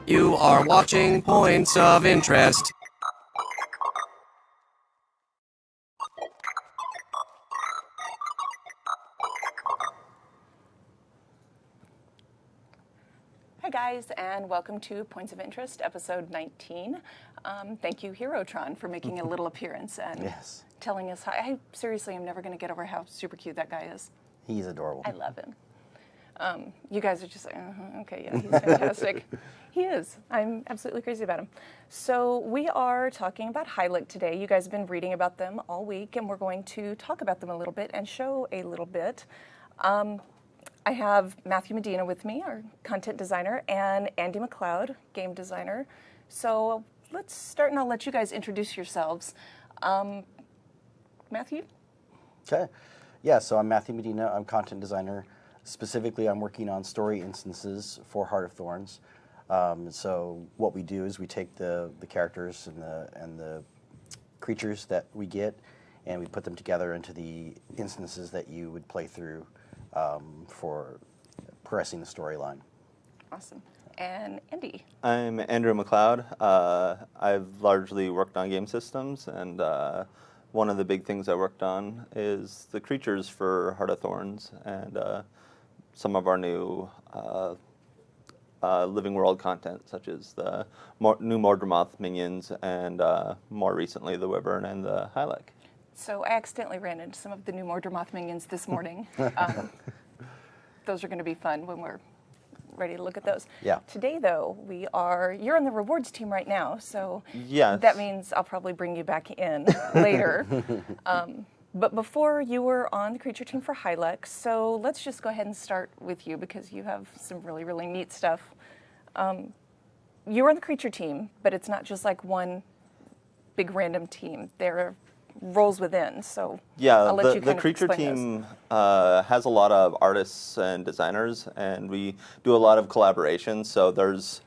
You are watching Points of Interest. Hi guys, and welcome to Points of Interest, episode 19. Thank you, Herotron, for making a little appearance and telling us how. I seriously am never going to get over how super cute that guy is. He's adorable. I love him. You guys are just like, okay, yeah, he's fantastic. He is. I'm absolutely crazy about him. So we are talking about Hilux today. You guys have been reading about them all week, and we're going to talk about them a little bit and show a little bit. I have Matthew Medina with me, our content designer, and Andy McLeod, game designer. So let's start, and I'll let you guys introduce yourselves. Matthew? Okay. Yeah, so I'm Matthew Medina. I'm content designer. Specifically, I'm working on story instances for Heart of Thorns. So what we do is we take the characters and the creatures that we get, and we put them together into the instances that you would play through for progressing the storyline. Awesome. And Andy? I'm Andrew McLeod. I've largely worked on game systems, and one of the big things I worked on is the creatures for Heart of Thorns and some of our new living world content, such as the new Mordremoth Minions and more recently the Wyvern and the Hilux. So I accidentally ran into some of the new Mordremoth Minions this morning. Those are going to be fun when we're ready to look at those. Yeah. Today, though, you're on the rewards team right now, so Yes. that means I'll probably bring you back in later. But before, you were on the creature team for Hilux, so let's just go ahead and start with you because you have some really, really neat stuff. You were on the creature team, but it's not just like one big random team. There are roles within, so I'll let you kind the of creature explain team has a lot of artists and designers, and we do a lot of collaboration. So there's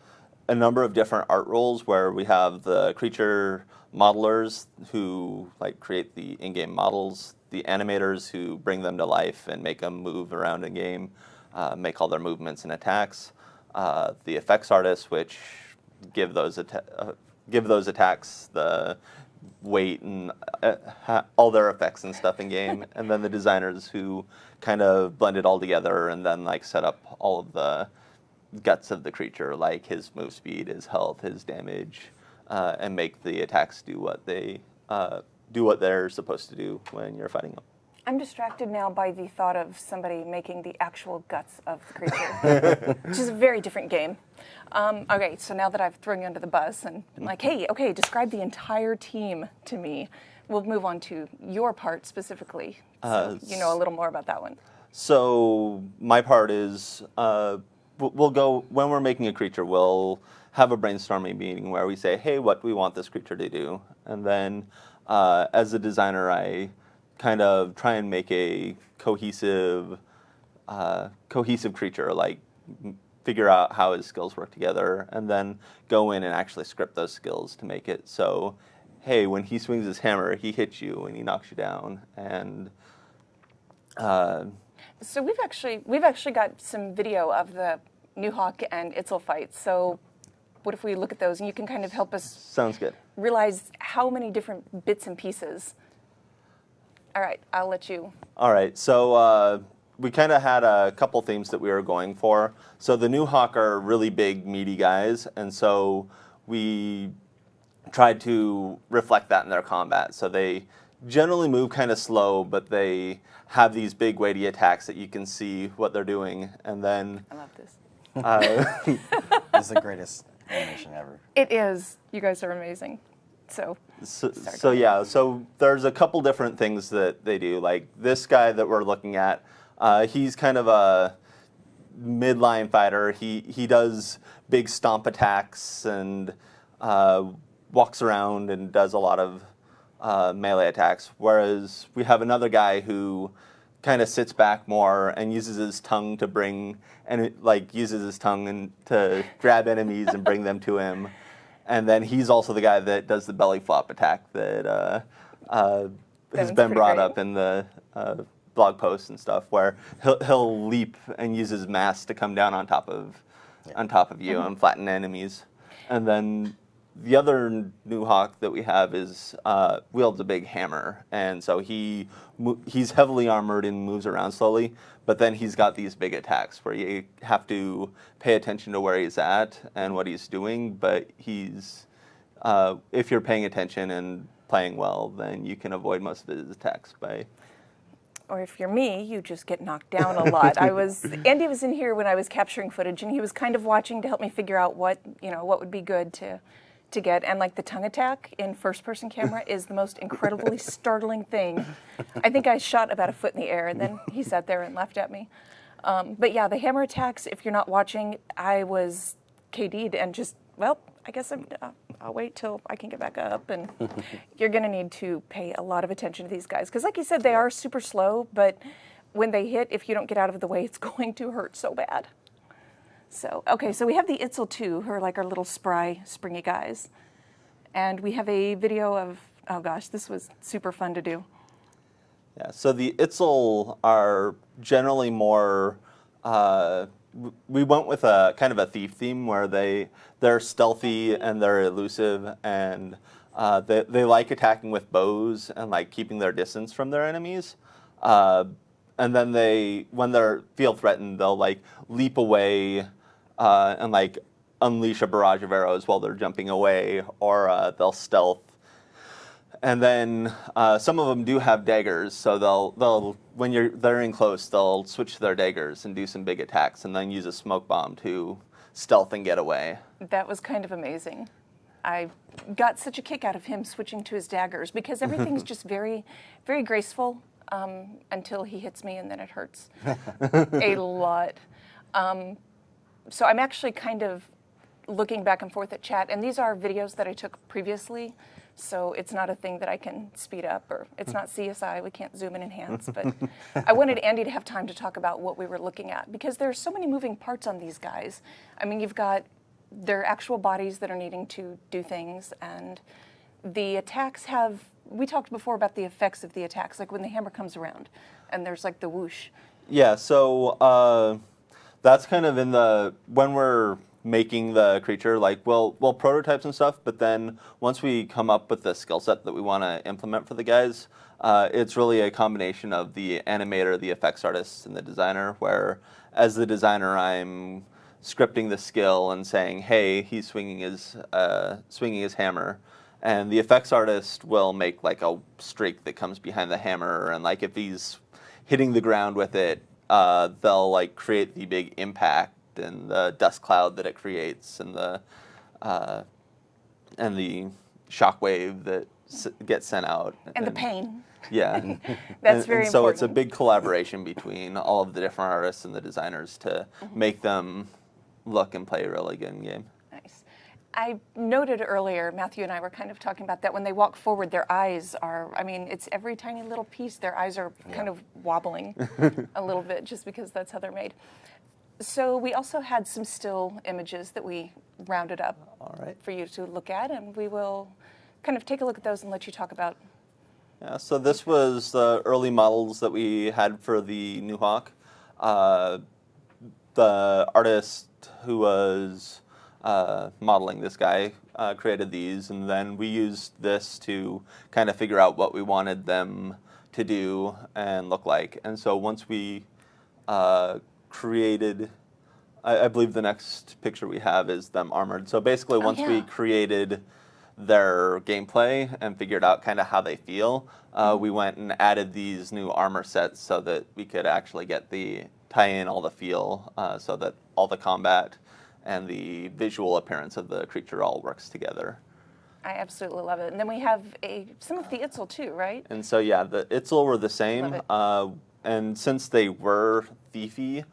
a number of different art roles where we have the creature modelers who create the in-game models, the animators who bring them to life and make them move around in game, make all their movements and attacks, the effects artists, which give those attacks the weight and all their effects and stuff in game, and then the designers who kind of blend it all together and then set up all of the guts of the creature, like his move speed, his health, his damage, and make the attacks do what they're supposed to do when you're fighting them. I'm distracted now by the thought of somebody making the actual guts of the creature, which is a very different game. Okay, so now that I've thrown you under the bus and I'm like, hey, okay, describe the entire team to me, we'll move on to your part specifically, so you know a little more about that one. So my part is, we'll go, when we're making a creature, we'll have a brainstorming meeting where we say, hey, what do we want this creature to do? And then as a designer, I kind of try and make a cohesive creature, figure out how his skills work together, and then go in and actually script those skills to make it so, hey, when he swings his hammer, he hits you and he knocks you down. And so we've actually got some video of the Nuhoch and Itzel fights. So what if we look at those and you can kind of help us sounds good. Realize how many different bits and pieces. All right, I'll let you. All right, so we kind of had a couple themes that we were going for. So the Nuhoch are really big, meaty guys, and so we tried to reflect that in their combat. So they generally move kind of slow, but they have these big, weighty attacks that you can see what they're doing. And then I love this. This is the greatest animation ever. It is. You guys are amazing. So there's a couple different things that they do. Like this guy that we're looking at, he's kind of a midline fighter. He does big stomp attacks and walks around and does a lot of melee attacks. Whereas we have another guy who kind of sits back more and uses his tongue to to grab enemies and bring them to him. And then he's also the guy that does the belly flop attack that has been brought up in the blog posts and stuff, where he'll leap and use his mass to come down on top of you and flatten enemies. And then the other Nuhoch that we have is wields a big hammer, and so he's heavily armored and moves around slowly. But then he's got these big attacks where you have to pay attention to where he's at and what he's doing. But if you're paying attention and playing well, then you can avoid most of his attacks by. Or if you're me, you just get knocked down a lot. Andy was in here when I was capturing footage, and he was kind of watching to help me figure out what would be good to get. And like the tongue attack in first-person camera is the most incredibly startling thing. I think I shot about a foot in the air, and then he sat there and laughed at me. But yeah, the hammer attacks, if you're not watching, I was KD'd and just, well, I guess I'll wait till I can get back up. And you're going to need to pay a lot of attention to these guys. Because like you said, they are super slow, but when they hit, if you don't get out of the way, it's going to hurt so bad. So, okay, so we have the Itzel too, who are like our little spry, springy guys. And we have a video of, oh gosh, this was super fun to do. Yeah, so the Itzel are generally more, we went with a kind of a thief theme where they're stealthy and they're elusive, and they like attacking with bows and like keeping their distance from their enemies. And then when they feel threatened, they'll like leap away and like unleash a barrage of arrows while they're jumping away, or they'll stealth. And then some of them do have daggers, so they'll when they're in close, they'll switch to their daggers and do some big attacks, and then use a smoke bomb to stealth and get away. That was kind of amazing. I got such a kick out of him switching to his daggers because everything's just very, very graceful until he hits me, and then it hurts a lot. So I'm actually kind of looking back and forth at chat, and these are videos that I took previously, so it's not a thing that I can speed up, or it's not CSI, we can't zoom and enhance, but I wanted Andy to have time to talk about what we were looking at, because there's so many moving parts on these guys. I mean, you've got their actual bodies that are needing to do things, and the attacks we talked before about the effects of the attacks, like when the hammer comes around, and there's like the whoosh. Yeah, so that's kind of when we're making the creature, like we'll prototype some stuff, but then once we come up with the skill set that we want to implement for the guys, it's really a combination of the animator, the effects artist, and the designer, where as the designer I'm scripting the skill and saying, hey, he's swinging his hammer, and the effects artist will make like a streak that comes behind the hammer, and like if he's hitting the ground with it, they'll like create the big impact and the dust cloud that it creates, and the shockwave that gets sent out, and the pain. Yeah, That's very so important. it's a big collaboration between all of the different artists and the designers to make them look and play a really good game. Nice. I noted earlier, Matthew and I were kind of talking about that when they walk forward, their eyes are, I mean, it's every tiny little piece, their eyes are kind of wobbling a little bit just because that's how they're made. So we also had some still images that we rounded up for you to look at, and we will kind of take a look at those and let you talk about. Yeah, so this was the early models that we had for the Nuhoch. The artist who was modeling this guy created these, and then we used this to kind of figure out what we wanted them to do and look like. And so once we created, I believe the next picture we have is them armored. So basically once we created their gameplay and figured out kind of how they feel, we went and added these new armor sets so that we could actually tie in all the feel, so that all the combat and the visual appearance of the creature all works together. I absolutely love it. And then we have some of the Itzel too, right? And so yeah, the Itzel were the same, and since they were thiefy,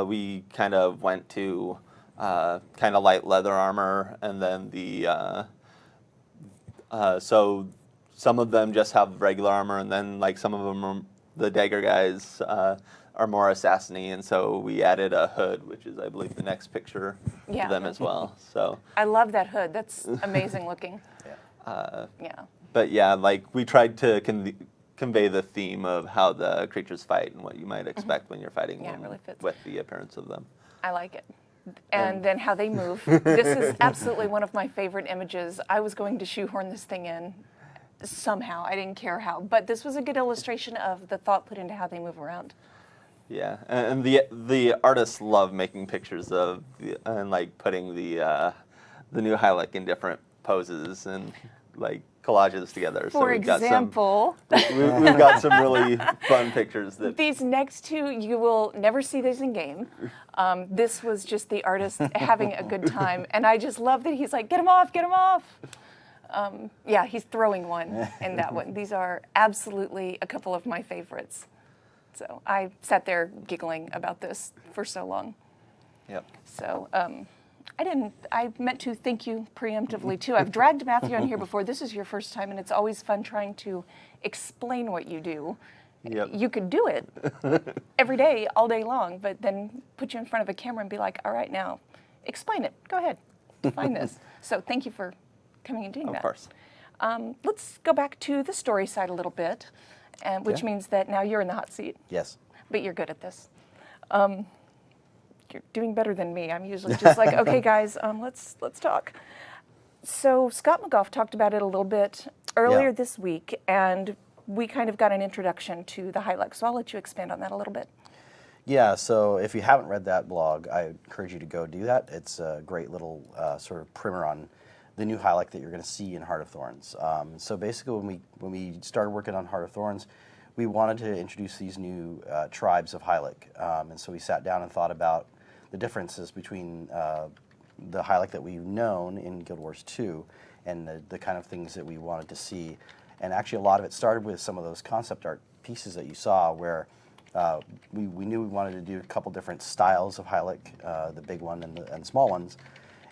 we kind of went to kind of light leather armor, and then so some of them just have regular armor, and then like some of them, the dagger guys, are more assassiny, and so we added a hood, which is, I believe, the next picture to them as well. So I love that hood. That's amazing looking. But yeah, like we tried to convey the theme of how the creatures fight and what you might expect when you're fighting them, it really fits. with the appearance of them. I like it. and then how they move. This is absolutely one of my favorite images. I was going to shoehorn this thing in somehow. I didn't care how, but this was a good illustration of the thought put into how they move around. Yeah, and the artists love making pictures of and like putting the new Hilux in different poses and like collages together. For example, we've got some really fun pictures. These next two, you will never see these in game. This was just the artist having a good time, and I just love that he's like, get him off, get him off. Yeah, he's throwing one in that one. These are absolutely a couple of my favorites. So I sat there giggling about this for so long. Yep. So I meant to thank you preemptively too. I've dragged Matthew on here before. This is your first time, and it's always fun trying to explain what you do. Yep. You could do it every day, all day long, but then put you in front of a camera and be like, all right, now explain it. Go ahead, define this. So thank you for coming and doing that. Of course. Let's go back to the story side a little bit, which means that now you're in the hot seat. Yes. But you're good at this. You're doing better than me. I'm usually just like, okay, guys, let's talk. So Scott McGough talked about it a little bit earlier this week, and we kind of got an introduction to the Hilux. So I'll let you expand on that a little bit. Yeah, so if you haven't read that blog, I encourage you to go do that. It's a great little sort of primer on the new Hilux that you're going to see in Heart of Thorns. So basically, when we started working on Heart of Thorns, we wanted to introduce these new tribes of Hilux. And so we sat down and thought about the differences between the Hilux that we've known in Guild Wars 2 and the kind of things that we wanted to see. And actually, a lot of it started with some of those concept art pieces that you saw where we knew we wanted to do a couple different styles of Hilux, the big one and the small ones.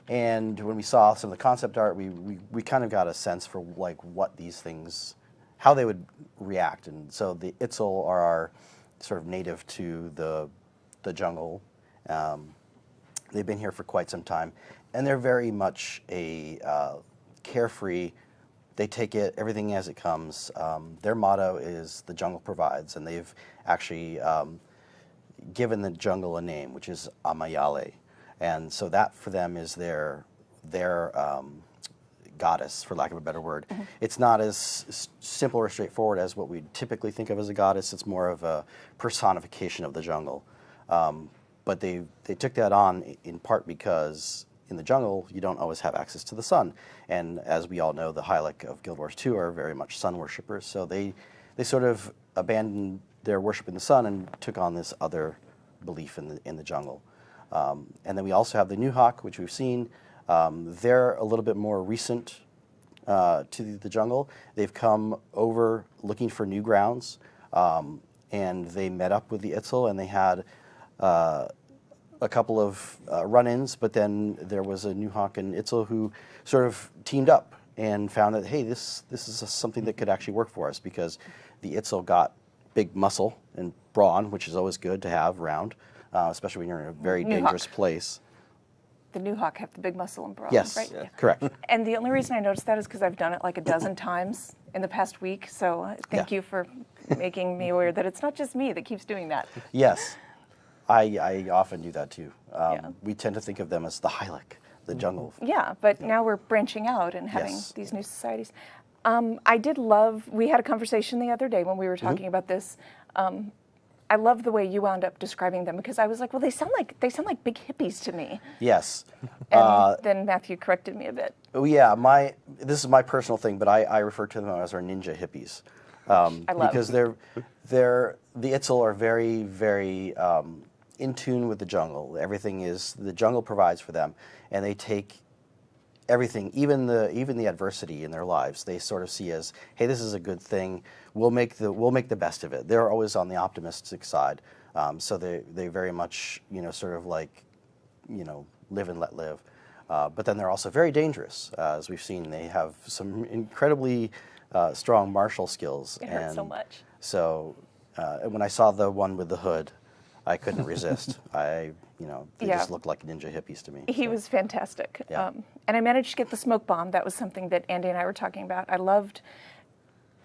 And when we saw some of the concept art, we kind of got a sense for like what these things, how they would react. And so the Itzel are sort of native to the jungle. They've been here for quite some time, and they're very much a carefree. They take everything as it comes. Their motto is "The jungle provides," and they've actually given the jungle a name, which is Amayale. And so that for them is their goddess, for lack of a better word. Mm-hmm. It's not as simple or straightforward as what we typically think of as a goddess. It's more of a personification of the jungle. But they took that on in part because in the jungle, you don't always have access to the sun. And as we all know, the Hilux of Guild Wars 2 are very much sun worshippers. So they sort of abandoned their worship in the sun and took on this other belief in the jungle. And then we also have the Nuhoch, which we've seen. They're a little bit more recent to the jungle. They've come over looking for new grounds, and they met up with the Itzel, and they had a couple of run-ins, but then there was a Nuhoch and Itzel who sort of teamed up and found that, hey, this is something that could actually work for us, because the Itzel got big muscle and brawn, which is always good to have around. Especially when you're in a very dangerous place. The Nuhoch have the big muscle and brawn, yes, right? Yeah. Correct. And the only reason I noticed that is because I've done it like a dozen times in the past week. So thank you for making me aware that it's not just me that keeps doing that. Yes, I often do that too. We tend to think of them as the Hilux, the jungle. Yeah, but now we're branching out and having these new societies. I did love, we had a conversation the other day when we were talking about this. I love the way you wound up describing them, because I was like, well, they sound like big hippies to me. Yes. And then Matthew corrected me a bit. Oh yeah, this is my personal thing, but I refer to them as our ninja hippies. I love because the Itzel are very, very in tune with the jungle. Everything is the jungle provides for them, and they take everything, even the adversity in their lives, they sort of see as, hey, this is a good thing. We'll make the best of it. They're always on the optimistic side, so they very much sort of like live and let live. But then they're also very dangerous, as we've seen. They have some incredibly strong martial skills. It hurts so much. So when I saw the one with the hood, I couldn't resist. They just look like ninja hippies to me. He was fantastic. Yeah. And I managed to get the smoke bomb. That was something that Andy and I were talking about. I loved,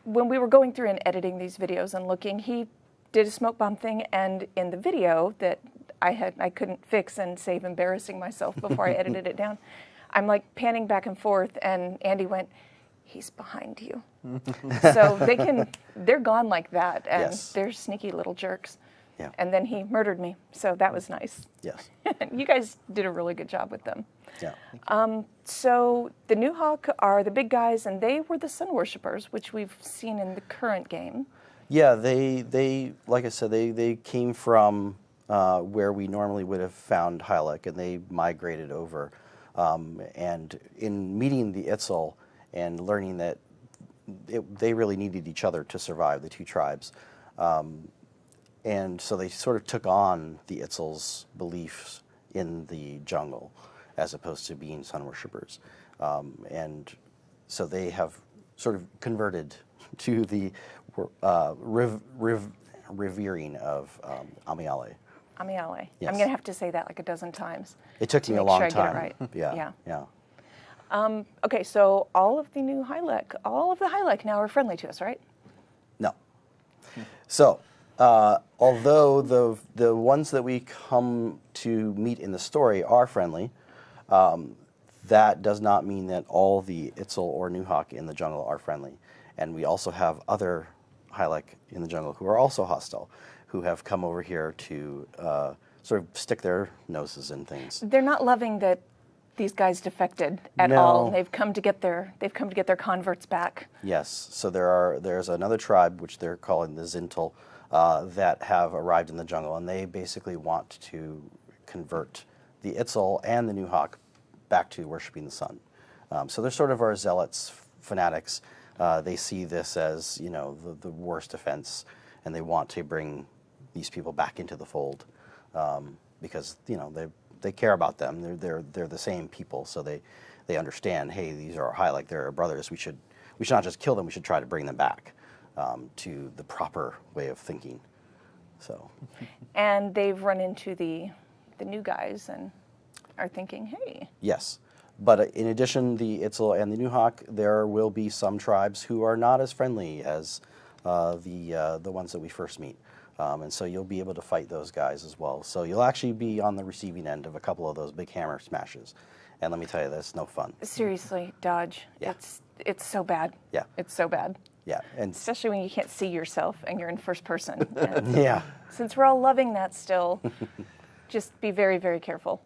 when we were going through and editing these videos and looking, he did a smoke bomb thing, and in the video that I couldn't fix and save embarrassing myself before I edited it down. I'm like panning back and forth, and Andy went, "He's behind you." So they're gone like that, and Yes. they're sneaky little jerks. Yeah. And then he murdered me, so that was nice. Yes. You guys did a really good job with them. Yeah. So the Nuhoch are the big guys, and they were the sun worshippers, which we've seen in the current game. Yeah, they like I said, they came from where we normally would have found Hilux, and they migrated over. And in meeting the Itzel and learning that they really needed each other to survive, the two tribes, and so they sort of took on the Itzel's beliefs in the jungle, as opposed to being sun worshippers. And so they have sort of converted to the revering of Amiale. Amiale. Yes. I'm going to have to say that like a dozen times. It took to me a make long sure I time. get it right. Yeah. Yeah. Yeah. Okay, so all of the Hilux now are friendly to us, right? No. So, although the ones that we come to meet in the story are friendly, that does not mean that all the Itzel or Nuhoch in the jungle are friendly. And we also have other Hilux in the jungle who are also hostile, who have come over here to sort of stick their noses in things. They're not loving that these guys defected at No. all. They've come to get their converts back. Yes. So there's another tribe, which they're calling the Zintel, that have arrived in the jungle, and they basically want to convert the Itzel and the Nuhoch back to worshiping the sun. So they're sort of our zealots, fanatics. They see this as, the worst offense, and they want to bring these people back into the fold, because they care about them. They're the same people, so they understand. Hey, these are our Hilux. They're our brothers. We should not just kill them. We should try to bring them back to the proper way of thinking. So. And they've run into the new guys and are thinking, hey. Yes. But in addition, the Itzel and the Nuhoch, there will be some tribes who are not as friendly as the ones that we first meet. And so you'll be able to fight those guys as well. So you'll actually be on the receiving end of a couple of those big hammer smashes. And let me tell you, that's no fun. Seriously, dodge. Yeah. It's so bad. Yeah. It's so bad. Yeah. And Especially when you can't see yourself and you're in first person. And yeah. since we're all loving that still, just be very, very careful.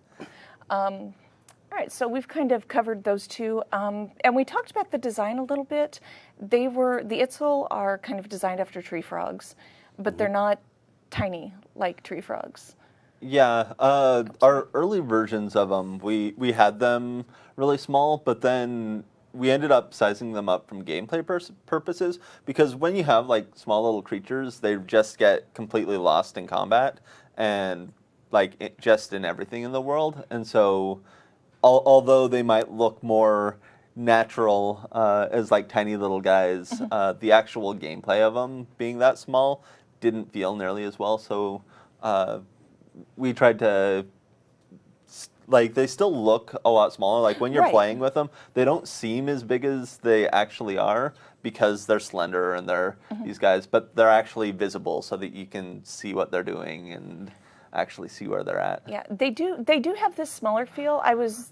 All right, so we've kind of covered those two, and we talked about the design a little bit. The Itzel are kind of designed after tree frogs, but they're not tiny like tree frogs. Yeah, our early versions of them, we had them really small, but then we ended up sizing them up from gameplay purposes, because when you have like small little creatures, they just get completely lost in combat and just in everything in the world. And so although they might look more natural as like tiny little guys, the actual gameplay of them being that small didn't feel nearly as well. So we tried to, they still look a lot smaller. Like when you're Right. playing with them, they don't seem as big as they actually are because they're slender and they're these guys, but they're actually visible so that you can see what they're doing and actually see where they're at. Yeah, they do have this smaller feel. I was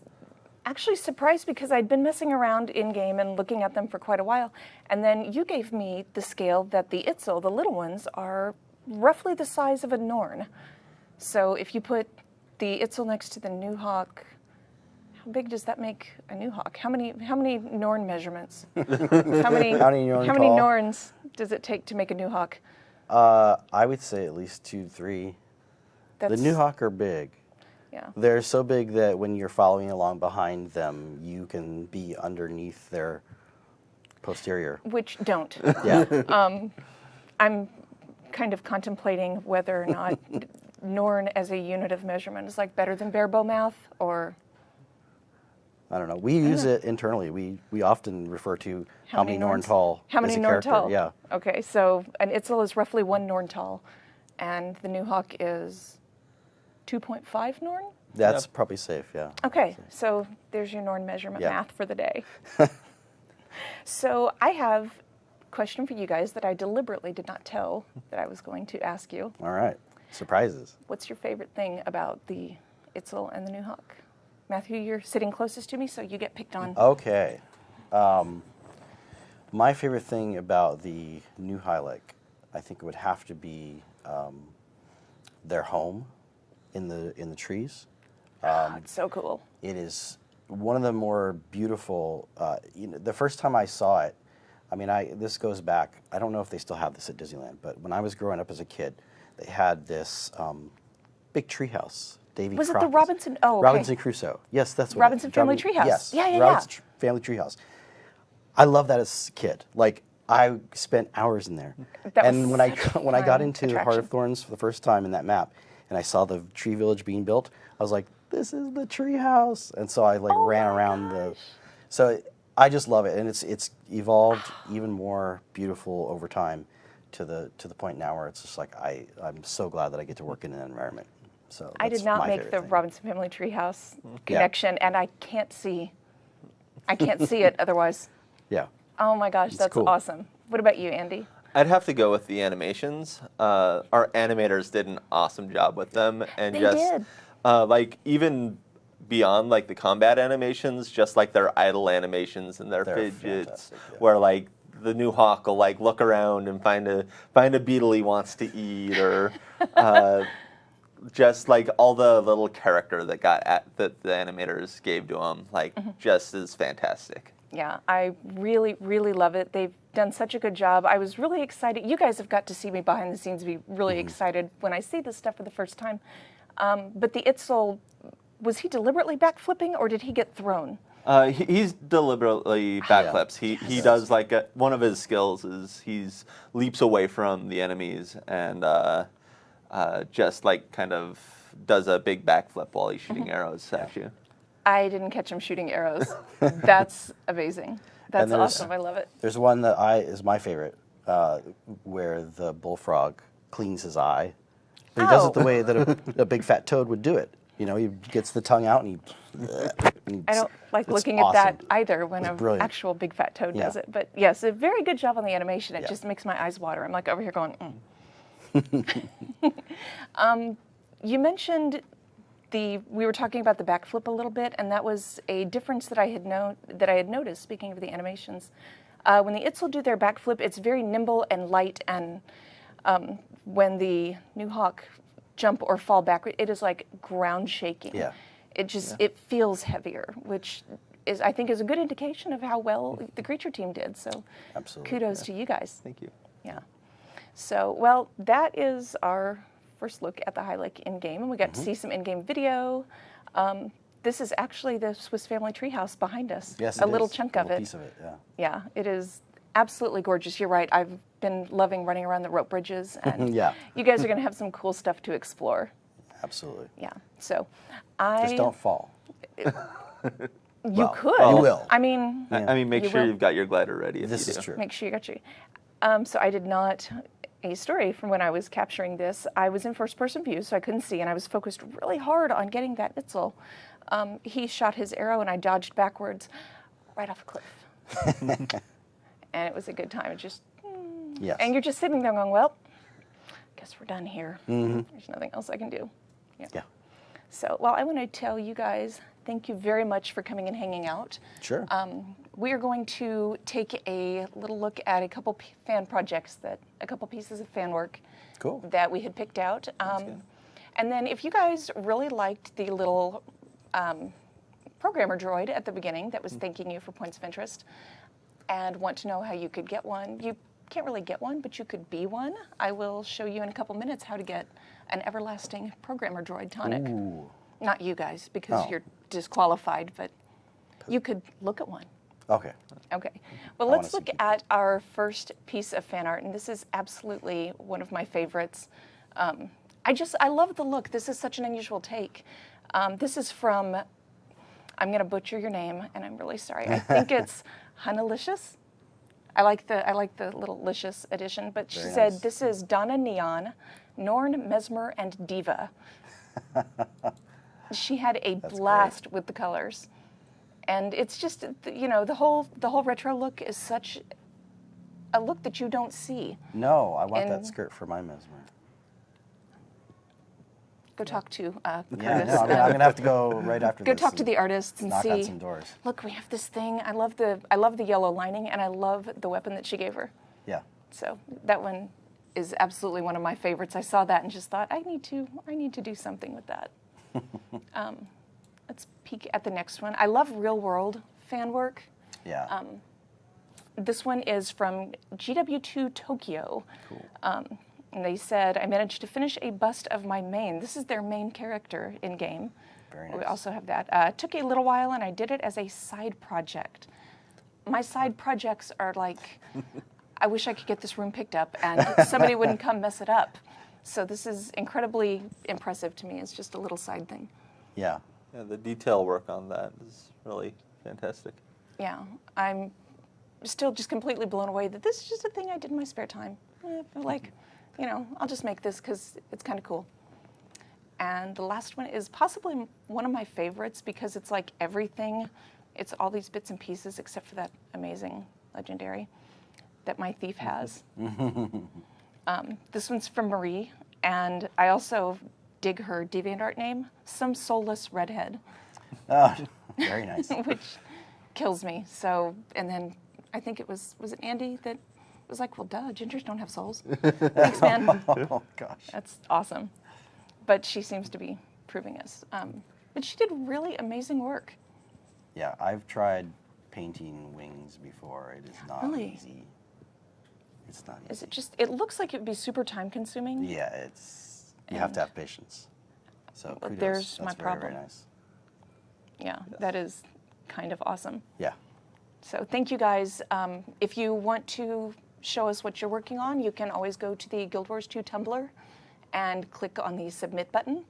actually surprised because I'd been messing around in-game and looking at them for quite a while, and then you gave me the scale that the Itzel, the little ones, are roughly the size of a Norn. So if you put the Itzel next to the Nuhoch, how big does that make a Nuhoch? How many Norn measurements? How many Norn tall? Norns does it take to make a Nuhoch? I would say at least 2, 3. The Nuhoch are big. Yeah. They're so big that when you're following along behind them, you can be underneath their posterior. Which don't. Yeah. I'm kind of contemplating whether or not Norn as a unit of measurement is like better than bare bow mouth, or I don't know. We use it internally. We often refer to how many Norn Norns? tall. How many as a Norn character. tall? Yeah. Okay, so an Itzel is roughly 1 Norn tall, and the Nuhoch is 2.5 Norn? That's probably safe, yeah. Okay, so there's your Norn measurement Yeah. math for the day. So I have a question for you guys that I deliberately did not tell that I was going to ask you. All right. surprises. What's your favorite thing about the Itzel and the Nuhoch? Matthew, you're sitting closest to me, so you get picked on. Okay. My favorite thing about the new Hilux, I think it would have to be their home in the trees. It's so cool. It is one of the more beautiful. The first time I saw it, I mean, this goes back. I don't know if they still have this at Disneyland, but when I was growing up as a kid, they had this big treehouse. Davy Was it the Crockett's. Robinson? Oh, okay. Robinson Crusoe. Yes, that's what Robinson it is. Family Treehouse. Yes. Yeah, Robinson Family Treehouse. I love that as a kid. Like, I spent hours in there. That And was when I such a when I got fun into Heart attraction. of Thorns for the first time in that map, and I saw the tree village being built, I was like, "This is the treehouse!" And so I ran around the. So I just love it, and it's evolved even more beautiful over time, to the point now where it's just like I'm so glad that I get to work in that environment. So I that's did not my make favorite the thing. Robinson Family Treehouse connection, and I can't see it otherwise. Yeah. Oh my gosh, that's cool. awesome. What about you, Andy? I'd have to go with the animations. Our animators did an awesome job with them, and They just did. like even beyond like the combat animations, just like their idle animations and their They're fidgets, fantastic, yeah. where like the new hawk will like look around and find a beetle he wants to eat, or just like all the little character that that the animators gave to him, like just is fantastic. Yeah, I really, really love it. They've done such a good job. I was really excited. You guys have got to see me behind the scenes be really excited when I see this stuff for the first time. But the Itzel, was he deliberately backflipping or did he get thrown? He's deliberately backflips. He does like one of his skills is he's leaps away from the enemies and just like kind of does a big backflip while he's shooting arrows at you. I didn't catch him shooting arrows. That's amazing. That's And there's- awesome. I love it. There's one that is my favorite, where the bullfrog cleans his eye, but he does it the way that a big fat toad would do it. You know, he gets the tongue out and I don't like it's looking at that awesome. either when It's an brilliant. actual big fat toad does Yeah. it. But yes, a very good job on the animation. It Yeah. just makes my eyes water. I'm like over here going, You mentioned we were talking about the backflip a little bit, and that was a difference that I had noticed. Speaking of the animations, when the Itzel do their backflip, it's very nimble and light, and when the Nuhoch jump or fall backward, it is like ground shaking. Yeah. It feels heavier, which I think is a good indication of how well the creature team did. So Absolutely, kudos to you guys. Thank you. Yeah. So, well, that is our first look at the Hilux in-game, and we got to see some in-game video. This is actually the Swiss Family Treehouse behind us. Yes, a it little is. chunk A of little it. piece of it, yeah. Yeah, it is absolutely gorgeous. You're right. I've been loving running around the rope bridges, and Yeah. you guys are going to have some cool stuff to explore. Absolutely. Yeah. So, Just don't fall. You Well, could. you will. I mean, I mean, make You sure will. you've got your glider ready. If This you is do. true. make sure you got your. So I did not. A story from when I was capturing this. I was in first-person view, so I couldn't see, and I was focused really hard on getting that Itzel. He shot his arrow, and I dodged backwards, right off a cliff. And it was a good time. It just, Yes. and you're just sitting there going, "Well, guess we're done here. There's nothing else I can do." Yeah. So, well, I want to tell you guys, thank you very much for coming and hanging out. Sure. We are going to take a little look at a couple fan projects, a couple pieces of fan work Cool. that we had picked out. And then if you guys really liked the little programmer droid at the beginning that was thanking you for points of interest and want to know how you could get one, you can't really get one, but you could be one. I will show you in a couple minutes how to get an everlasting programmer droid tonic. Ooh. Not you guys, because Oh. you're disqualified, but you could look at one. Okay. Okay. Well, I let's wanna see look pictures. at our first piece of fan art, and this is absolutely one of my favorites. I love the look. This is such an unusual take. This is from, I'm going to butcher your name, and I'm really sorry. I think it's Hunalicious. I like the little licious edition, but she Very said nice. this is Donna Neon, Norn, Mesmer, and Diva. She had a blast with the colors. And it's just, the whole retro look is such a look that you don't see. No, I want that And- skirt for my Mesmer. Go talk to Yeah, Curtis. no, I'm going to have to go right after Go this. talk to the artists and knock see. on some doors. Look, we have this thing. I love the yellow lining, and I love the weapon that she gave her. Yeah. So that one is absolutely one of my favorites. I saw that and just thought, I need to do something with that. Let's peek at the next one. I love real world fan work. Yeah. This one is from GW2 Tokyo. Cool. And they said, I managed to finish a bust of my main. This is their main character in game. Very We nice. also have that. Took a little while, and I did it as a side project. My side projects are like, I wish I could get this room picked up, and somebody wouldn't come mess it up. So this is incredibly impressive to me. It's just a little side thing. Yeah. Yeah, the detail work on that is really fantastic. Yeah, I'm still just completely blown away that this is just a thing I did in my spare time. Like, I'll just make this because it's kind of cool. And the last one is possibly one of my favorites because it's like everything. It's all these bits and pieces except for that amazing legendary that my thief has. This one's from Marie, and I also dig her DeviantArt name, Some Soulless Redhead. Oh, very nice. Which kills me. So, and then I think it was it Andy that was like, well, duh, gingers don't have souls. Thanks, man. Oh, gosh. That's awesome. But she seems to be proving us. But she did really amazing work. Yeah, I've tried painting wings before. It is not Really? easy. It's not easy. Is it just, it looks like it would be super time consuming. Yeah, you have to have patience. So Well, kudos. there's That's my very, problem. very nice. Yeah, that is kind of awesome. Yeah. So thank you guys. If you want to show us what you're working on, you can always go to the Guild Wars 2 Tumblr and click on the submit button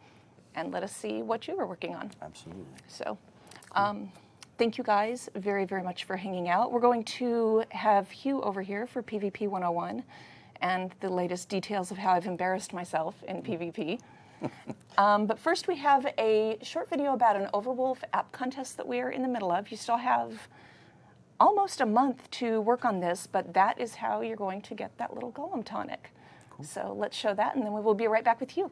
and let us see what you were working on. Absolutely. So thank you guys very, very much for hanging out. We're going to have Hugh over here for PvP 101 and the latest details of how I've embarrassed myself in PvP. But first we have a short video about an Overwolf app contest that we are in the middle of. You still have almost a month to work on this, but that is how you're going to get that little golem tonic. Cool. So let's show that, and then we will be right back with you.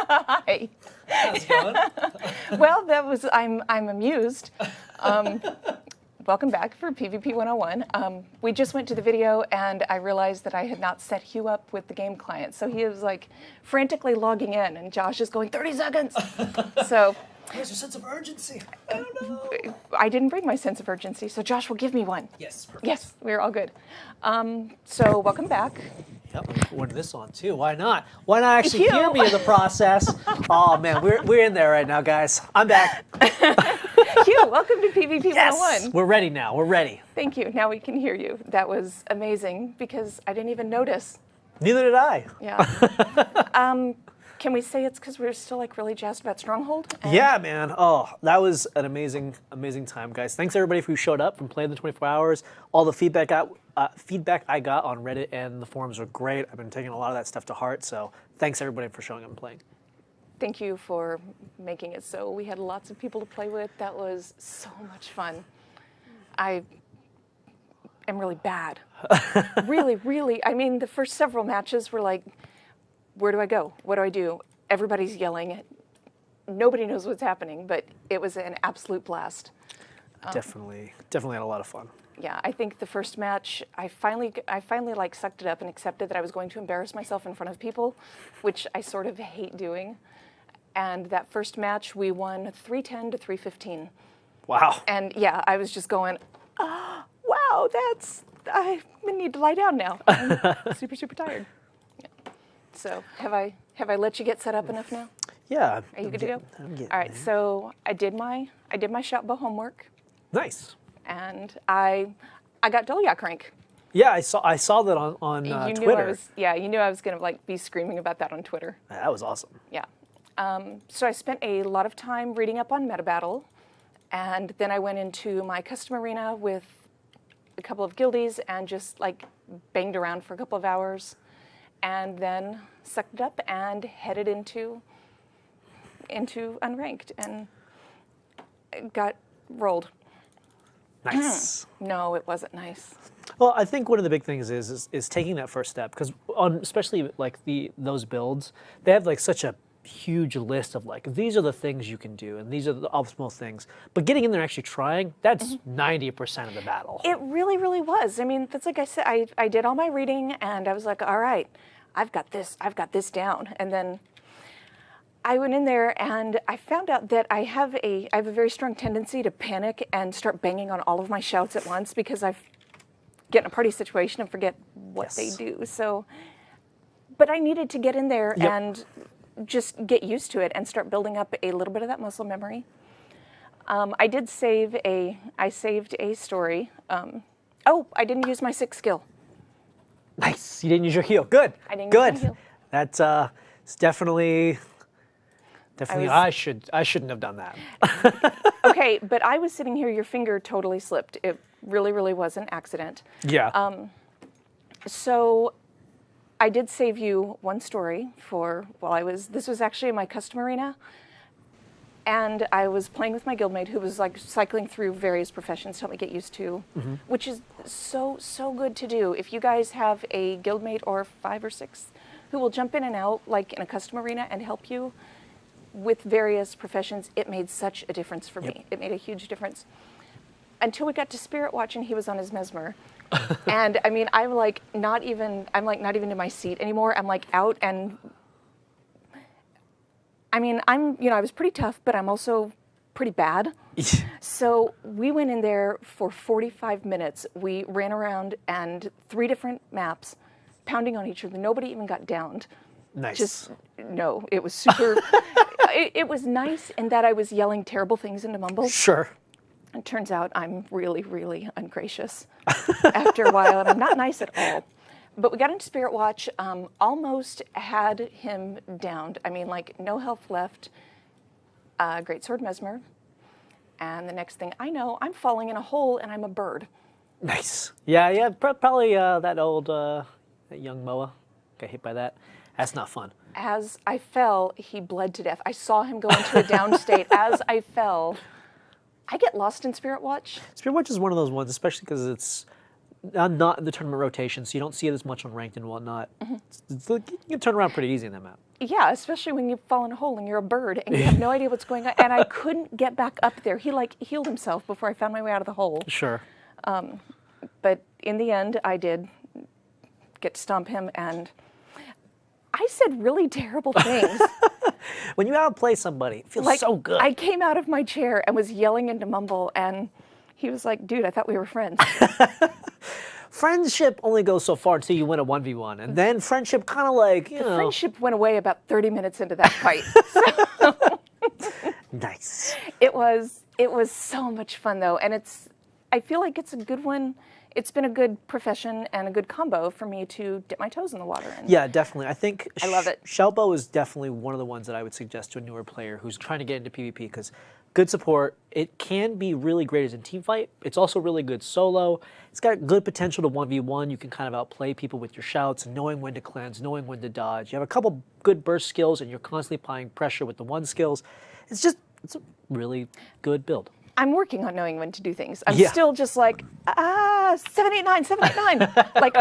Hi. How's it going? Well, that was, I'm amused. Welcome back for PvP 101. We just went to the video and I realized that I had not set Hugh up with the game client. So he is like frantically logging in and Josh is going 30 seconds. So Where's your sense of urgency? I don't know. I didn't bring my sense of urgency. So Josh will give me one. Yes, perfect. Yes, we're all good. So welcome back. Yep, put this on too. Why not? Why not actually Ew. hear me in the process? Oh man, we're in there right now, guys. I'm back. Hugh, welcome to PvP 101. We're ready now. We're ready. Thank you. Now we can hear you. That was amazing because I didn't even notice. Neither did I. Yeah. Can we say it's because we're still like really jazzed about Stronghold? And Yeah, man. Oh, that was an amazing, amazing time, guys. Thanks everybody who showed up from playing the 24 hours. All the feedback I got on Reddit and the forums were great. I've been taking a lot of that stuff to heart. So thanks everybody for showing up and playing. Thank you for making it so we had lots of people to play with. That was so much fun. I am really bad. Really, really. I mean, the first several matches were like, where do I go? What do I do? Everybody's yelling. Nobody knows what's happening, but it was an absolute blast. Definitely had a lot of fun. Yeah, I think the first match, I finally like sucked it up and accepted that I was going to embarrass myself in front of people, which I sort of hate doing. And that first match, we won 310 to 315. Wow. And yeah, I was just going, wow, I need to lie down now. I'm super, super tired. Yeah. So have I let you get set up enough now? Yeah. Are you good to go? I'm getting All right, there. so I did my shout bow homework, Nice. and I got Dolyak rank. Yeah, I saw that on You knew Twitter. you knew I was gonna like be screaming about that on Twitter. That was awesome. Yeah. So I spent a lot of time reading up on meta battle, and then I went into my custom arena with a couple of guildies and just like banged around for a couple of hours, and then sucked it up and headed into unranked and got rolled. Nice. No, it wasn't nice. Well, I think one of the big things is taking that first step, because especially like those builds, they have like such a huge list of like, these are the things you can do and these are the optimal things. But getting in there and actually trying, that's 90% of the battle. It really, really was. I mean, that's like I said, I did all my reading and I was like, all right, I've got this down. And then I went in there and I found out that I have a very strong tendency to panic and start banging on all of my shouts at once because I get in a party situation and forget what they do. So, but I needed to get in there and just get used to it and start building up a little bit of that muscle memory. I saved a story. I didn't use my 6th skill. Nice. You didn't use your heal. Good. I didn't Good. use my heal. That's it's definitely. I shouldn't have done that. Okay, but I was sitting here, your finger totally slipped. It really, really was an accident. Yeah. So I did save you one story this was actually in my custom arena. And I was playing with my guildmate who was like cycling through various professions to help me get used to, which is so, so good to do. If you guys have a guildmate or 5 or 6 who will jump in and out like in a custom arena and help you with various professions, it made such a difference for me. It made a huge difference. Until we got to Spirit Watch and he was on his mesmer. And I mean, I'm not even in my seat anymore. I'm like out and I mean, I was pretty tough, but I'm also pretty bad. So we went in there for 45 minutes. We ran around and 3 different maps, pounding on each other. Nobody even got downed. Nice. No, it was super. It was nice in that I was yelling terrible things into Mumble. Sure. It turns out I'm really, really ungracious after a while, and I'm not nice at all. But we got into Spirit Watch, almost had him downed. I mean, like, no health left, Greatsword Mesmer, and the next thing I know, I'm falling in a hole and I'm a bird. Nice. Yeah, probably that old that young Moa got hit by that. That's not fun. As I fell, he bled to death. I saw him go into a down state. As I fell, I get lost in Spirit Watch. Spirit Watch is one of those ones, especially because it's not in the tournament rotation, so you don't see it as much on ranked and whatnot. You can turn around pretty easy in that map. Yeah, especially when you fall in a hole and you're a bird and you have no idea what's going on. And I couldn't get back up there. He healed himself before I found my way out of the hole. Sure. But in the end, I did get to stomp him, and I said really terrible things. When you outplay somebody, it feels so good. I came out of my chair and was yelling into Mumble, and he was like, dude, I thought we were friends. Friendship only goes so far until you win a 1v1, and then friendship kind of like, you know. Friendship went away about 30 minutes into that fight. Nice. It was so much fun, though, and I feel like it's a good one. It's been a good profession and a good combo for me to dip my toes in the water in. Yeah, definitely. I think I love it. Shoutbow is definitely one of the ones that I would suggest to a newer player who's trying to get into PvP, because good support, it can be really great as a team fight. It's also really good solo. It's got good potential to 1v1. You can kind of outplay people with your shouts, knowing when to cleanse, knowing when to dodge. You have a couple good burst skills, and you're constantly applying pressure with the 1 skills. It's a really good build. I'm working on knowing when to do things. I'm still just like, 789, 789. Like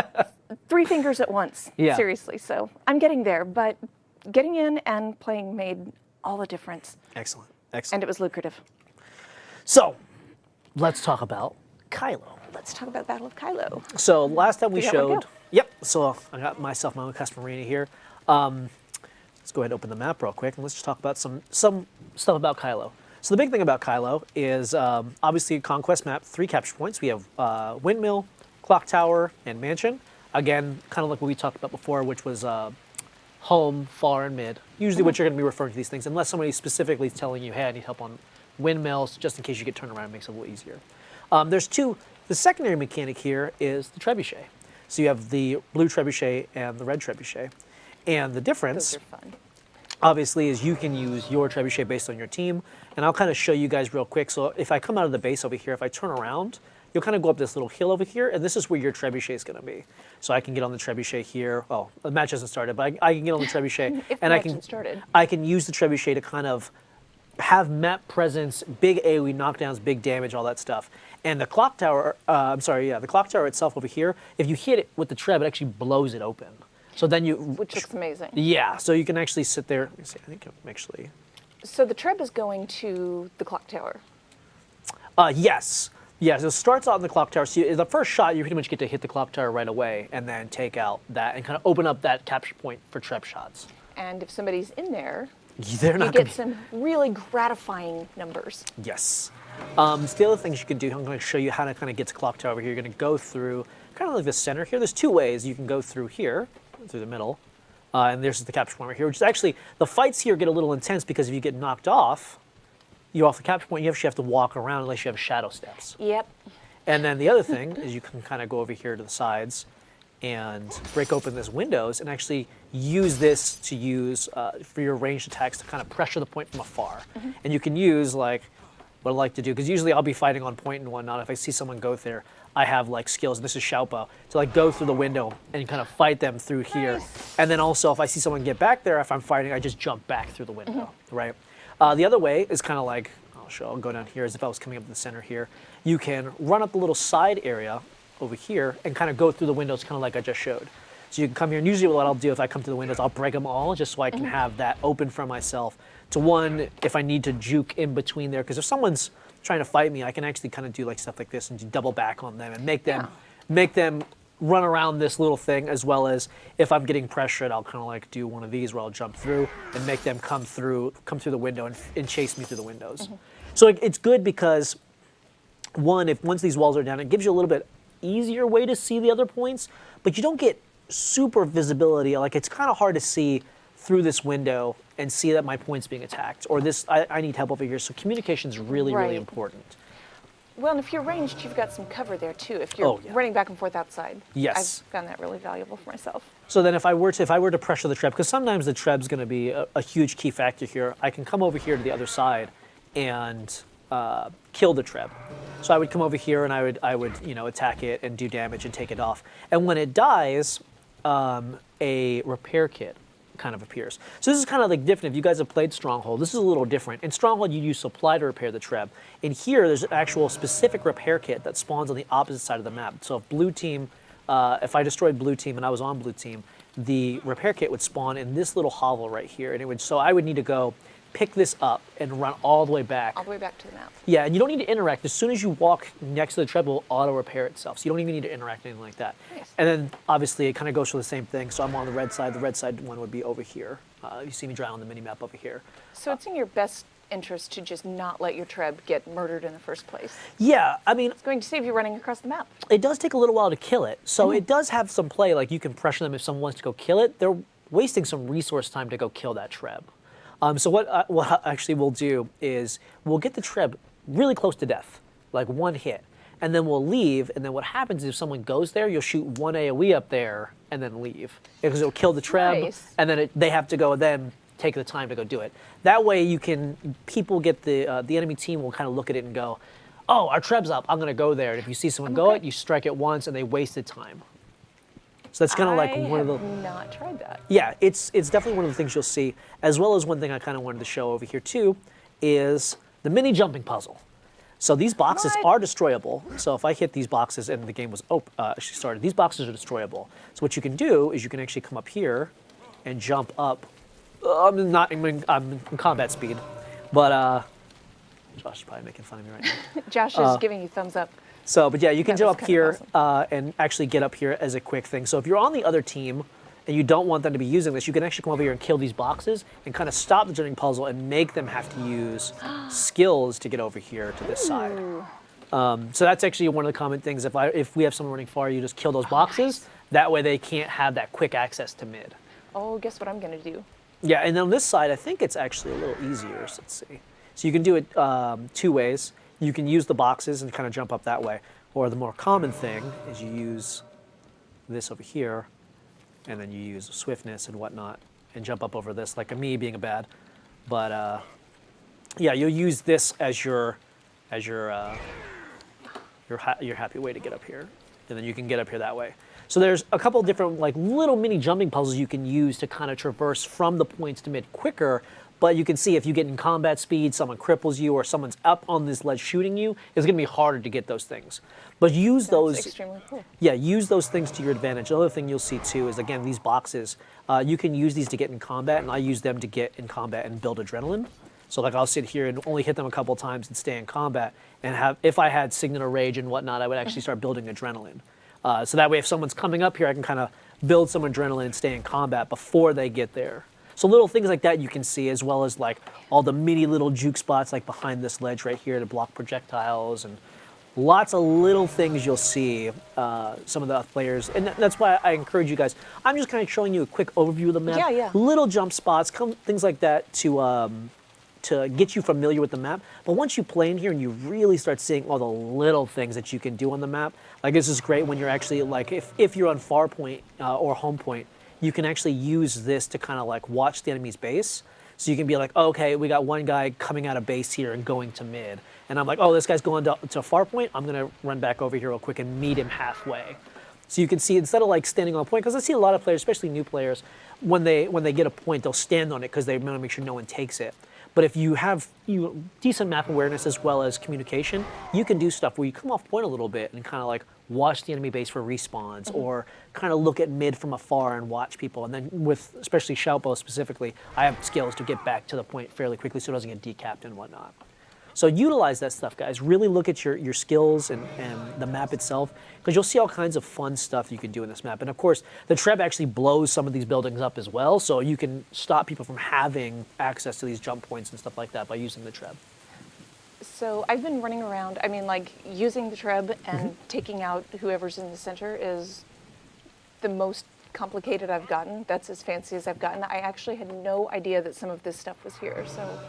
3 fingers at once. Yeah. Seriously. So I'm getting there, but getting in and playing made all the difference. Excellent. And it was lucrative. So, let's talk about Kylo. Let's talk about Battle of Kylo. So last time we Figure out where to showed, go. yep. So I got myself my own custom arena here. Let's go ahead and open the map real quick, and let's just talk about some stuff about Kylo. So the big thing about Kylo is obviously a conquest map, 3 capture points. We have windmill, clock tower, and mansion. Again, kind of like what we talked about before, which was home, far, and mid. Usually what you're going to be referring to these things, unless somebody specifically is telling you, hey, I need help on windmills, just in case you get turned around, it makes it a little easier. There's 2. The secondary mechanic here is the trebuchet. So you have the blue trebuchet and the red trebuchet. And the difference, Those are fun. obviously, is you can use your trebuchet based on your team. And I'll kind of show you guys real quick. So if I come out of the base over here, if I turn around, you'll kind of go up this little hill over here, and this is where your trebuchet is going to be. So I can get on the trebuchet here. Well, the match hasn't started, but I can get on the trebuchet, If the and match hasn't started. I can use the trebuchet to kind of have map presence, big AoE knockdowns, big damage, all that stuff. And the clock tower, the clock tower itself over here, if you hit it with the treb, it actually blows it open. So then you, Which looks amazing. yeah, so you can actually sit there. Let me see, I think I'm actually, So the treb is going to the clock tower. yes. Yeah, so it starts out in the clock tower. So the first shot, you pretty much get to hit the clock tower right away and then take out that and kind of open up that capture point for treb shots. And if somebody's in there, They're you not going get to some really gratifying numbers. Yes. So the other things you can do, I'm going to show you how to kind of get to clock tower over here. You're going to go through kind of like the center here. There's 2 ways. You can go through here, through the middle, and there's the capture point right here, which is actually, the fights here get a little intense because if you get knocked off, you're off the capture point, you actually have to walk around unless you have shadow steps. Yep. And then the other thing is you can kind of go over here to the sides and break open this windows and actually use this to use for your ranged attacks to kind of pressure the point from afar. And you can use like what I like to do, because usually I'll be fighting on point and whatnot. If I see someone go there, I have like skills, and this is Xiaopo, to like go through the window and kind of fight them through here. And then also if I see someone get back there, if I'm fighting, I just jump back through the window, right? The other way is kind of like, I'll go down here as if I was coming up to the center here. You can run up the little side area over here and kind of go through the windows kind of like I just showed. So you can come here, and usually what I'll do if I come to the windows, I'll break them all just so I can have that open for myself. To one, if I need to juke in between there, because if someone's trying to fight me, I can actually kind of do like stuff like this and do double back on them and make them run around this little thing, as well as if I'm getting pressured, I'll kind of like do one of these where I'll jump through and make them come through the window and chase me through the windows. So it's good because one, once these walls are down, it gives you a little bit easier way to see the other points, but you don't get super visibility. Like it's kind of hard to see through this window and see that my point's being attacked, or this, I need help over here. So communication is really, really Right. important. Well, and if you're ranged, you've got some cover there too. If you're Oh, yeah. running back and forth outside. Yes. I've found that really valuable for myself. So then if I were to pressure the treb, because sometimes the treb's going to be a huge key factor here, I can come over here to the other side and kill the treb. So I would come over here and I would attack it and do damage and take it off. And when it dies, a repair kit kind of appears. So this is kind of like different. If you guys have played Stronghold, this is a little different. In Stronghold, you use supply to repair the treb. In here, there's an actual specific repair kit that spawns on the opposite side of the map. So if blue team, if I destroyed blue team and I was on blue team, the repair kit would spawn in this little hovel right here, and so I would need to go pick this up and run all the way back. All the way back to the map. Yeah, and you don't need to interact. As soon as you walk next to the treb, it will auto-repair itself. So you don't even need to interact, anything like that. Nice. And then, obviously, it kind of goes for the same thing. So I'm on the red side. The red side one would be over here. You see me drawing on the mini-map over here. So it's in your best interest to just not let your treb get murdered in the first place. Yeah, I mean, It's going to save you running across the map. it does take a little while to kill it. So it does have some play. Like, you can pressure them if someone wants to go kill it. They're wasting some resource time to go kill that treb. So what actually we'll do is we'll get the treb really close to death, like one hit, and then we'll leave. And then what happens is if someone goes there, you'll shoot one AoE up there and then leave, because it'll kill the treb, Nice. and then they have to go then take the time to go do it. That way, people get the enemy team will kind of look at it and go, "Oh, our treb's up. I'm gonna go there." And if you see someone go it, you strike it once, and they wasted time. So that's kind of like one of the. I have not tried that. Yeah, it's definitely one of the things you'll see, as well as one thing I kind of wanted to show over here too, is the mini jumping puzzle. So these boxes What? are destroyable. So if I hit these boxes and the game was actually started, these boxes are destroyable. So what you can do is you can actually come up here and jump up. I'm in combat speed, but Josh is probably making fun of me right now. Josh is giving you thumbs up. So, but yeah, you can That was jump up kind here of and actually get up here as a quick thing. So if you're on the other team and you don't want them to be using this, you can actually come over here and kill these boxes and kind of stop the jumping puzzle and make them have to use skills to get over here to this side. So that's actually one of the common things. If we have someone running far, you just kill those boxes. Nice. That way they can't have that quick access to mid. Oh, guess what I'm going to do? Yeah, and on this side, I think it's actually a little easier. So let's see. So you can do it 2 ways. You can use the boxes and kind of jump up that way. Or the more common thing is you use this over here, and then you use swiftness and whatnot, and jump up over this, like me being a bad. But yeah, you'll use this as your happy way to get up here, and then you can get up here that way. So there's a couple different like little mini jumping puzzles you can use to kind of traverse from the points to mid quicker. But you can see if you get in combat speed, someone cripples you, or someone's up on this ledge shooting you, it's going to be harder to get those things. But use those. Extremely cool. Yeah, use those things to your advantage. Another thing you'll see too is, again, these boxes. You can use these to get in combat, and I use them to get in combat and build adrenaline. So like I'll sit here and only hit them a couple times and stay in combat, and have, if I had Signet of Rage and whatnot, I would actually start building adrenaline. So that way if someone's coming up here, I can kind of build some adrenaline and stay in combat before they get there. So little things like that you can see, as well as like all the mini little juke spots like behind this ledge right here to block projectiles, and lots of little things you'll see some of the players. And that's why I encourage you guys. I'm just kind of showing you a quick overview of the map. Yeah. Little jump spots, things like that to get you familiar with the map. But once you play in here and you really start seeing all the little things that you can do on the map, like this is great when you're actually like, if you're on far point or home point, you can actually use this to kind of like watch the enemy's base. So you can be like, oh, okay, we got one guy coming out of base here and going to mid. And I'm like, oh, this guy's going to far point. I'm going to run back over here real quick and meet him halfway. So you can see, instead of like standing on a point, because I see a lot of players, especially new players, when they get a point, they'll stand on it because they want to make sure no one takes it. But if you have decent map awareness as well as communication, you can do stuff where you come off point a little bit and kind of like watch the enemy base for respawns, or kind of look at mid from afar and watch people. And then with especially Shoutbow specifically, I have skills to get back to the point fairly quickly so it doesn't get decapped and whatnot. So utilize that stuff, guys. Really look at your skills and the map itself, because you'll see all kinds of fun stuff you can do in this map. And of course, the Treb actually blows some of these buildings up as well, so you can stop people from having access to these jump points and stuff like that by using the Treb. So I've been running around, I mean, like, using the Treb and taking out whoever's in the center is the most complicated I've gotten. That's as fancy as I've gotten. I actually had no idea that some of this stuff was here, so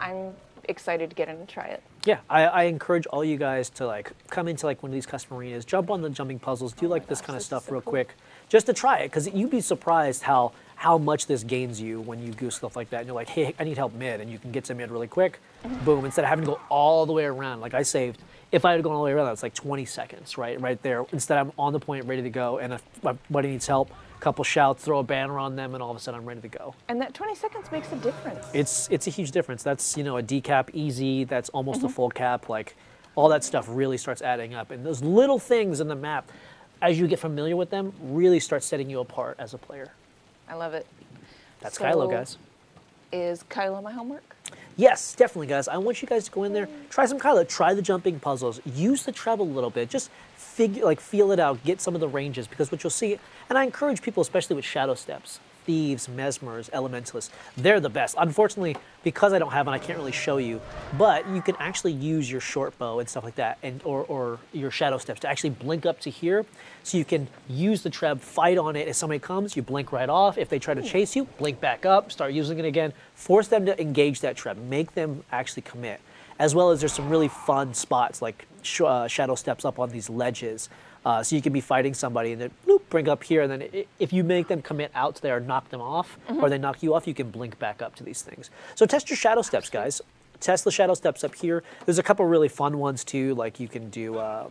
I'm excited to get in and try it. Yeah, I encourage all you guys to like come into like one of these custom arenas, jump on the jumping puzzles, do like this kind of stuff real quick, just to try it, because you'd be surprised how much this gains you when you do stuff like that. And you're like, hey, I need help mid, and you can get to mid really quick. Boom, instead of having to go all the way around. Like I saved, if I had gone all the way around, that's like 20 seconds, right there. Instead, I'm on the point, ready to go, and if my buddy needs help, couple shouts, throw a banner on them, and all of a sudden I'm ready to go. And that 20 seconds makes a difference. It's a huge difference. That's, a decap easy, that's almost a full cap, like all that stuff really starts adding up. And those little things in the map, as you get familiar with them, really start setting you apart as a player. I love it. That's So, Kylo, guys. Is Kylo my homework? Yes, definitely, guys. I want you guys to go in there, try some Kylo, try the jumping puzzles, use the treble a little bit, just feel it out, get some of the ranges, because what you'll see, and I encourage people, especially with Shadow Steps, Thieves, Mesmers, Elementalists, they're the best. Unfortunately, because I don't have one, I can't really show you, but you can actually use your short bow and stuff like that, and or your Shadow Steps to actually blink up to here, so you can use the Treb, fight on it. If somebody comes, you blink right off. If they try to chase you, blink back up, start using it again, force them to engage that Treb, make them actually commit. As well as there's some really fun spots like Shadow Steps up on these ledges. So you can be fighting somebody and then bloop, bring up here, and then if you make them commit out there or knock them off, or they knock you off, you can blink back up to these things. So test your Shadow Steps, guys. Test the Shadow Steps up here. There's a couple really fun ones too, like you can do, I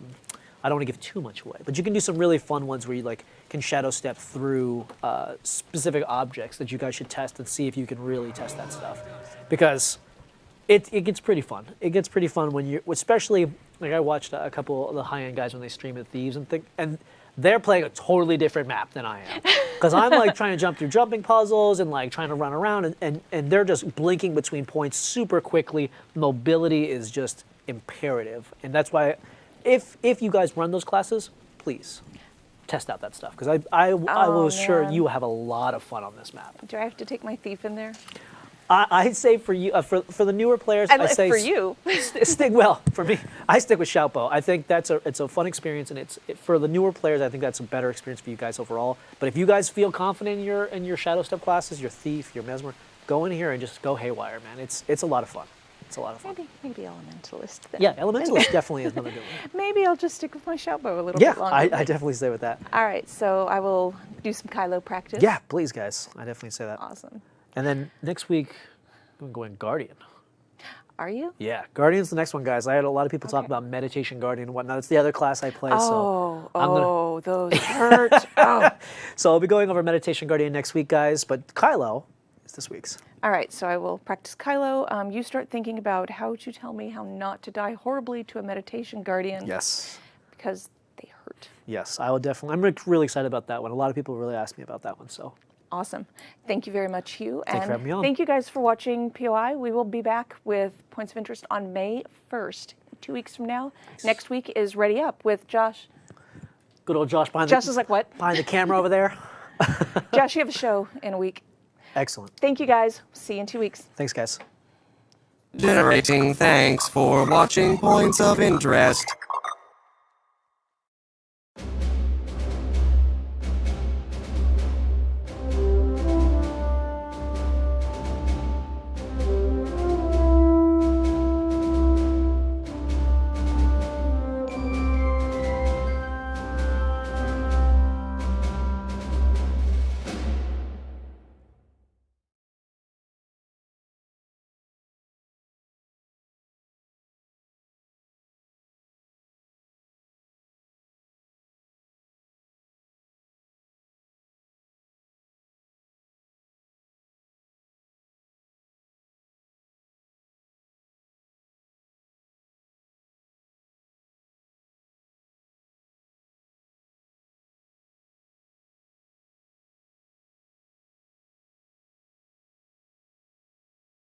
don't want to give too much away, but you can do some really fun ones where you like can Shadow Step through specific objects that you guys should test and see if you can really test that stuff. Because it gets pretty fun. It gets pretty fun when especially I watched a couple of the high-end guys when they stream at Thieves and they're playing a totally different map than I am. Because I'm like trying to jump through jumping puzzles and like trying to run around and they're just blinking between points super quickly. Mobility is just imperative. And that's why if you guys run those classes, please test out that stuff. Because I was sure you will have a lot of fun on this map. Do I have to take my thief in there? I'd say for you, for the newer players, I say for you. Well, for me, I stick with Shoutbow. I think it's a fun experience, and for the newer players, I think that's a better experience for you guys overall. But if you guys feel confident in your Shadow Step classes, your Thief, your Mesmer, go in here and just go haywire, man. It's a lot of fun. It's a lot of fun. Maybe Elementalist then. Yeah, Elementalist definitely is another good one. Maybe I'll just stick with my Shoutbow a little bit longer. I definitely stay with that. All right, so I will do some Kylo practice. Yeah, please, guys. I definitely say that. Awesome. And then next week, I'm going Guardian. Are you? Yeah, Guardian's the next one, guys. I had a lot of people talk about Meditation Guardian and whatnot. It's the other class I play, so those hurt. Oh. So I'll be going over Meditation Guardian next week, guys. But Kylo is this week's. All right, so I will practice Kylo. You start thinking about how to tell me how not to die horribly to a Meditation Guardian. Yes. Because they hurt. Yes, I will definitely. I'm really excited about that one. A lot of people really asked me about that one, so. Awesome. Thank you very much, Hugh. Thanks for having me on. Thank you guys for watching POI. We will be back with Points of Interest on May 1st, 2 weeks from now. Nice. Next week is Ready Up with Josh. Good old Josh behind Josh is like, what? Behind the camera over there. Josh, you have a show in a week. Excellent. Thank you, guys. See you in 2 weeks. Thanks, guys. Generating thanks for watching Points of Interest.